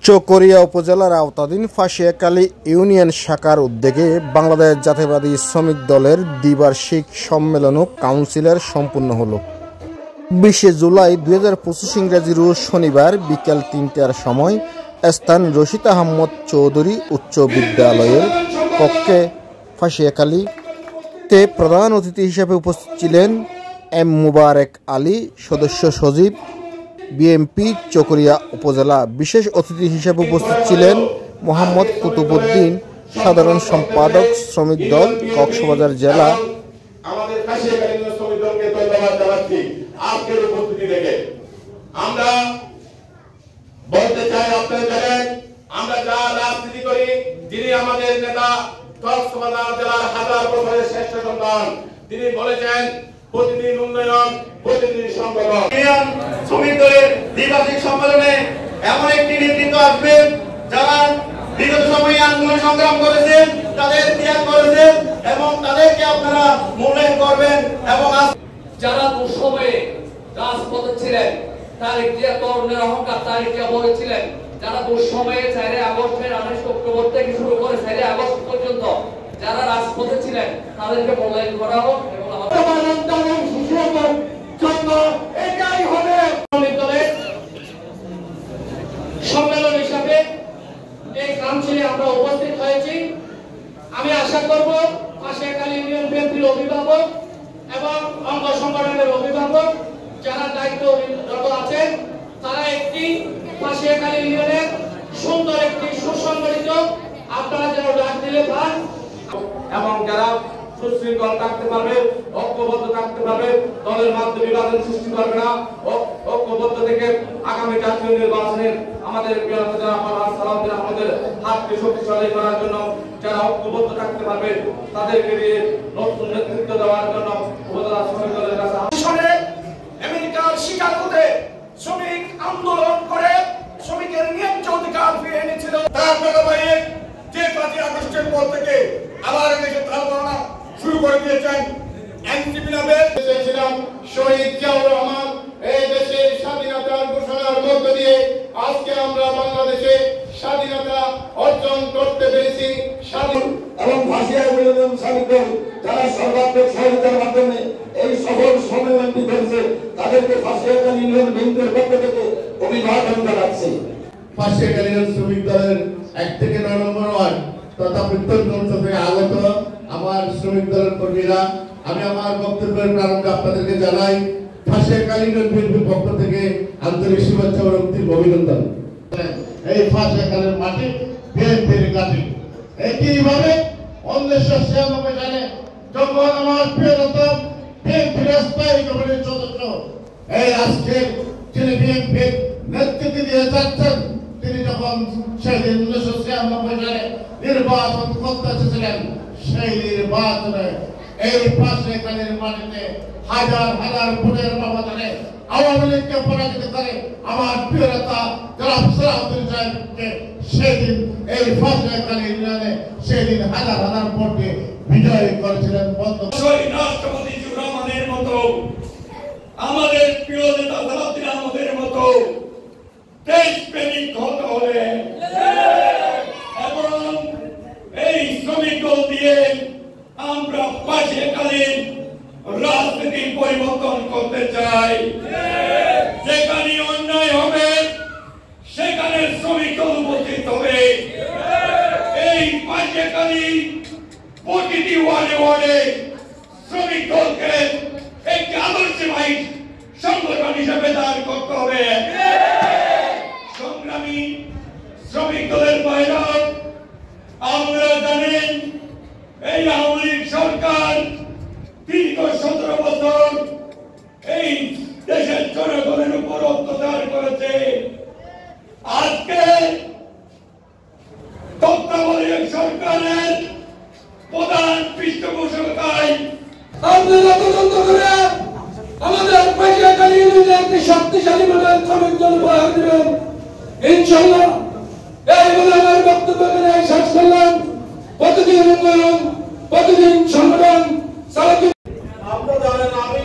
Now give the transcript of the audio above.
চকরিয়া উপজেলার আওতাধীন ফাঁসিয়াখালী ইউনিয়ন শাখার উদ্যোগে বাংলাদেশ জাতীয়তাবাদী শ্রমিক দলের দ্বিবার্ষিক সম্মেলন ও কাউন্সিলের সম্পন্ন হলো। 20 জুলাই 2025 ইংরেজি রোজ শনিবার বিকেল 3টার সময় স্থান রশিদ আহমদ চৌধুরী উচ্চ বিদ্যালয়ের কক্ষে ফাঁসিয়াখালীতে প্রধান অতিথি হিসেবে উপস্থিত ছিলেন এম মুবারক আলী, সদস্য সচিব বিএমপি চকরিয়া উপজেলা। বিশেষ অতিথি হিসেবে উপস্থিত ছিলেন মোহাম্মদ কুতুবউদ্দিন, সাধারণ সম্পাদক শ্রমিক দল কক্সবাজার জেলা। আমাদের ফাঁসিয়াখালী শ্রমিক দলকে ধন্যবাদ জানাচ্ছি আজকের উপস্থিতি দেখে। আমরা বলতে চাই, আপনারা জানেন আমরা যা রাজনীতি করি, যিনি আমাদের নেতা কক্সবাজার জেলার হাজার বছরের শ্রেষ্ঠ সন্তান, তিনি বলেছেন প্রতিদিন উন্নয়ন, প্রতিদিন সংগঠন। শ্রমিক দলের দ্বিবার্ষিক সম্মেলনে এমন একটি নেতৃত্ব আসবেন যারা বিগত সময়ে আন্দোলন সংগ্রাম করেছেন, তাদের ত্যাগ করেছেন এবং তাদেরকে আপনারা মূল্যায়ন করবেন। এবং যারা দুঃসময়ে রাজপথে ছিলেন, তারিখ দিয়ে তরুণের অহংকার তারিখ দিয়ে বলেছিলেন, যারা দুঃসময়ে 4 আগস্টের 28 অক্টোবর থেকে শুরু করে 4 আগস্ট পর্যন্ত যারা রাজপথে ছিলেন তাদেরকে মূল্যায়ন করা হোক এবং এটাই হবে সম্মেলন হিসাবে এই কাউন্সিলে আমরা উপস্থিত হয়েছি। আমি আশা করব ফাঁসিয়াখালী ইউনিয়ন বিএনপির অভিভাবক এবং অঙ্গ সংগঠনের অভিভাবক যারা দায়িত্বরত আছেন, তারা একটি ফাঁসিয়াখালী ইউনিয়নের সুন্দর একটি সুসংগঠিত আপনারা যেন ডাক দিলে পান এবং যারা সুশৃঙ্খল থাকতে পারবে, ঐক্যবদ্ধ থাকতে পারবে, দলের মাধ্যমে বিভাজন সৃষ্টি করবে না, ঐক্যবদ্ধ থেকে আগামী জাতীয় নির্বাচনের আমাদের আমাদের হাতকে শক্তিশালী করার জন্য যারা ঐক্যবদ্ধ থাকতে পারবে তাদেরকে দিয়ে নতুন নেতৃত্ব দেওয়ার জন্য উপজেলা শ্রমিক দলের কাছে আমেরিকার শিকাগোতে শ্রমিক আন্দোলন করে শ্রমিকের ন্যায্য অধিকার ফিরে এনেছিল। তার প্রভাবে যে 5 আগস্টের পর থেকে আবার দেশে ধারণা শুরু করে দিয়েছেন এনসিপি নামে ছিলাম শহীদ জিয়াউর রহমান। এই দেশের স্বাধীনতার ঘোষণার মধ্য দিয়ে আজকে আমরা বাংলাদেশে স্বাধীনতা অর্জন করতে পেরেছি। স্বাধীন এবং ফাঁসিয়াখালী শ্রমিক দল যারা সর্বাত্মক সহযোগিতার মাধ্যমে এই সফল সম্মেলনটি করেছে, তাদেরকে ফাঁসিয়াখালী ইউনিয়ন বিএনপির পক্ষ থেকে অভিবাদন জানাচ্ছি। ফাঁসিয়াখালী শ্রমিক দলের 1 থেকে 9 নম্বর ওয়ার্ড তথা প্রত্যন্ত অঞ্চল থেকে আগত আমার শ্রমিক দলের কর্মীরা, আমি আমার বক্তব্যের প্রারম্ভে আপনাদেরকে জানাই ফাঁসিয়াখালী ইউনিয়ন বিএনপির পক্ষ থেকে আন্তরিক শুভেচ্ছা ও অভিনন্দন। এই ফাঁসিয়াখালীর মাটি বিএনপির ঘাঁটি। একইভাবে 1996 সালে যখন আমার প্রিয় নেতা বিএনপির স্থায়ী কমিটির সদস্য এই আজকের যিনি বিএনপির নেতৃত্ব দিয়ে যাচ্ছেন, তিনি যখন সেদিন 1996 সালে নির্বাচন করতে এসেছিলেন, সেই নির্বাচনে এই ফাঁসিয়াখালীর মাটিতে হাজার হাজার ভোটের ব্যবধানে আওয়ামী লীগকে পরাজিত করে আমার প্রিয় নেতা জনাব সালাউদ্দিন সাহেবকে সেদিন এই ফাঁসিয়াখালী ইউনিয়নে সেদিন হাজার হাজার ভোটে বিজয় করেছিলেন। রাষ্ট্রপতি জিয়াউর রহমানের মতো, আমাদের প্রিয় নেতা সালাউদ্দিন আহমদের মতো দেশপ্রেমিক হতে হলে এবং এই শ্রমিক দল দিয়ে আমরা ফাঁসিয়াখালীর রাজনীতি পরিবর্তন করতে চাই। যেখানে অন্যায় হবে সেখানে শ্রমিক দল উপস্থিত হবে। এই ফাঁসিয়াখালী প্রতিটি ওয়ার্ডে ওয়ার্ডে শ্রমিক দলকে একটি আদর্শবাহী সংগঠন হিসেবে দাঁড় করতে হবে। সংগ্রামী শ্রমিক দলের বাইরে আমরা জানেন এই আওয়ামী লীগ সরকার দীর্ঘ 17 বছর এই দেশের জনগণের উপর অত্যাচার করেছে। আজকে তত্ত্বাবধায়ক সরকারের প্রধান পৃষ্ঠপোষকতায় আপনারা তদন্ত করে আমাদের ফাঁসিয়াখালী ইউনিয়নে একটি শক্তিশালী মডেল শ্রমিক দল উপহার দেবেন ইনশাআল্লাহ। এই বলে আমার বক্তব্য শেষ করলাম। প্রতিদিন উন্নয়ন, প্রতিদিন সংগঠন। আপনারা জানেন আমি